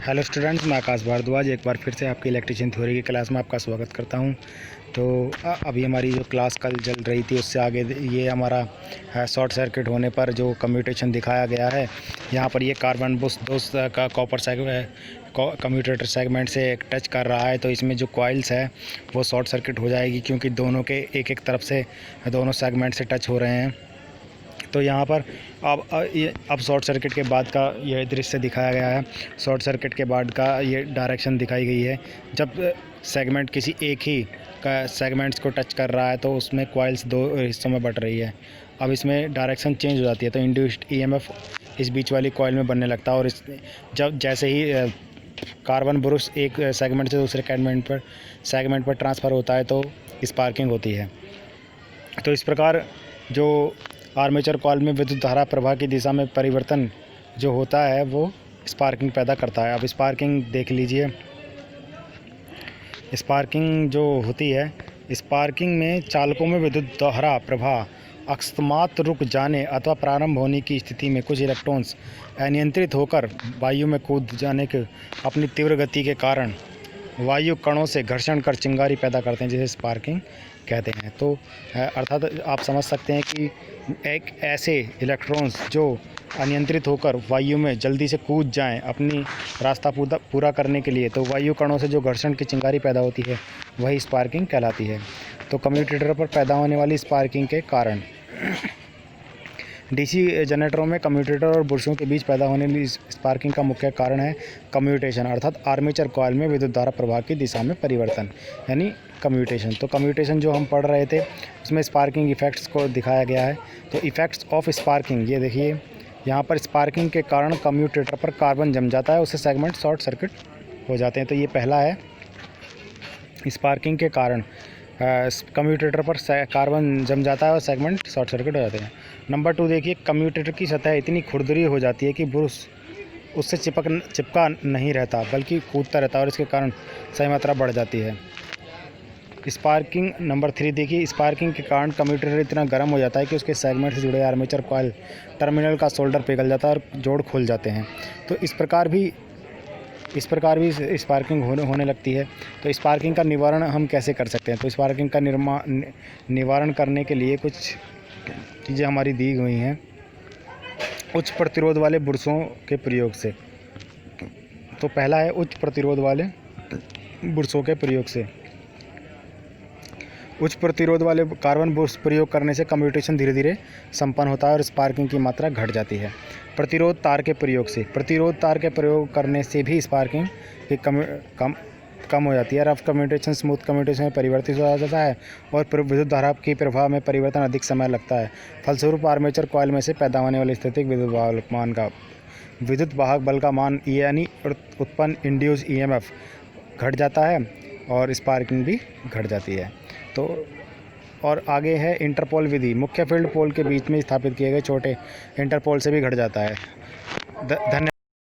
Hello students, मैं आकाश भारद्वाज एक बार फिर से आपकी इलेक्ट्रिशियन थ्योरी की क्लास में आपका स्वागत करता हूं। तो अभी हमारी जो क्लास कल चल रही थी उससे आगे ये हमारा शॉर्ट सर्किट होने पर जो कम्यूटेशन दिखाया गया है। यहाँ पर ये कार्बन बुश दोस्त का कॉपर कम्यूटेटर सेगमेंट से टच कर रहा है, तो इसमें जो कॉइल्स है वो शॉर्ट सर्किट हो जाएगी, क्योंकि दोनों के एक तरफ से दोनों सेगमेंट से टच हो रहे हैं। तो यहाँ पर अब शॉर्ट सर्किट के बाद का यह दृश्य दिखाया गया है। शॉर्ट सर्किट के बाद का ये डायरेक्शन दिखाई गई है। जब सेगमेंट किसी एक ही का सेगमेंट्स को टच कर रहा है तो उसमें कॉइल्स दो हिस्सों में बट रही है। अब इसमें डायरेक्शन चेंज हो जाती है, तो इंड्यूस्ड ईएमएफ इस बीच वाली कॉइल में बनने लगता है। और जब जैसे ही कार्बन ब्रुश एक सेगमेंट से दूसरे सेगमेंट पर ट्रांसफ़र होता है तो स्पार्किंग होती है। तो इस प्रकार जो आर्मेचर कॉइल में विद्युत धारा प्रवाह की दिशा में परिवर्तन जो होता है वो स्पार्किंग पैदा करता है। अब स्पार्किंग देख लीजिए। स्पार्किंग जो होती है, स्पार्किंग में चालकों में विद्युत धारा प्रवाह अकस्मात रुक जाने अथवा प्रारंभ होने की स्थिति में कुछ इलेक्ट्रॉन्स अनियंत्रित होकर वायु में कूद जाने के अपनी तीव्र गति के कारण वायु कणों से घर्षण कर चिंगारी पैदा करते हैं, जिसे स्पार्किंग कहते हैं। तो अर्थात आप समझ सकते हैं कि एक ऐसे इलेक्ट्रॉन्स जो अनियंत्रित होकर वायु में जल्दी से कूद जाएं अपनी रास्ता पूरा करने के लिए, तो वायु कणों से जो घर्षण की चिंगारी पैदा होती है वही स्पार्किंग कहलाती है। तो कम्यूटेटर पर पैदा होने वाली स्पार्किंग के कारण डीसी जनरेटरों में कम्यूटेटर और बुर्शों के बीच पैदा होने वाली स्पार्किंग का मुख्य कारण है कम्यूटेशन, अर्थात आर्मेचर कॉइल में विद्युत धारा प्रवाह की दिशा में परिवर्तन, यानी कम्यूटेशन। तो कम्यूटेशन जो हम पढ़ रहे थे उसमें स्पार्किंग इफ़ेक्ट्स को दिखाया गया है। तो इफ़ेक्ट्स ऑफ स्पार्किंग, ये देखिए यहाँ पर स्पार्किंग के कारण कम्यूटेटर पर कार्बन जम जाता है, उससे सेगमेंट शॉर्ट सर्किट हो जाते हैं। तो ये पहला है, स्पार्किंग के कारण कम्यूटेटर पर कार्बन जम जाता है और सेगमेंट शॉर्ट सर्किट हो जाते हैं। नंबर 2 देखिए, कम्यूटेटर की सतह इतनी खुरदरी हो जाती है कि ब्रुश उससे चिपका नहीं रहता बल्कि कूदता रहता है और इसके कारण सही मात्रा बढ़ जाती है। स्पार्किंग नंबर 3 देखिए, स्पार्किंग के कारण कम्यूटेटर इतना गर्म हो जाता है कि उसके सेगमेंट से जुड़े आर्मेचर कॉइल टर्मिनल का सोल्डर पिघल जाता है और जोड़ खुल जाते हैं। तो इस प्रकार भी स्पार्किंग होने लगती है। तो स्पार्किंग का निवारण हम कैसे कर सकते हैं? तो स्पार्किंग का निवारण करने के लिए कुछ चीज़ें हमारी दी हुई हैं। उच्च प्रतिरोध वाले बुर्शों के प्रयोग से। तो पहला है उच्च प्रतिरोध वाले बुर्शों के प्रयोग से। उच्च प्रतिरोध वाले कार्बन बुर्श प्रयोग करने से कम्यूटेशन धीरे धीरे संपन्न होता है और स्पार्किंग की मात्रा घट जाती है। प्रतिरोध तार के प्रयोग से। प्रतिरोध तार के प्रयोग करने से भी स्पार्किंग की कम हो जाती है। रफ कम्यूटेशन स्मूथ कम्यूटेशन में परिवर्तित हो जाता है और विद्युत धारा की प्रवाह में परिवर्तन अधिक समय लगता है। फलस्वरूप आर्मेचर कॉइल में से पैदा होने वाले स्थैतिक विद्युत वाहक बल का मान यानी उत्पन्न इंड्यूस ईएमएफ घट जाता है और स्पार्किंग भी घट जाती है। तो और आगे है इंटरपोल विधि। मुख्य फील्ड पोल के बीच में स्थापित किए गए छोटे इंटरपोल से भी घट जाता है। धन्यवाद।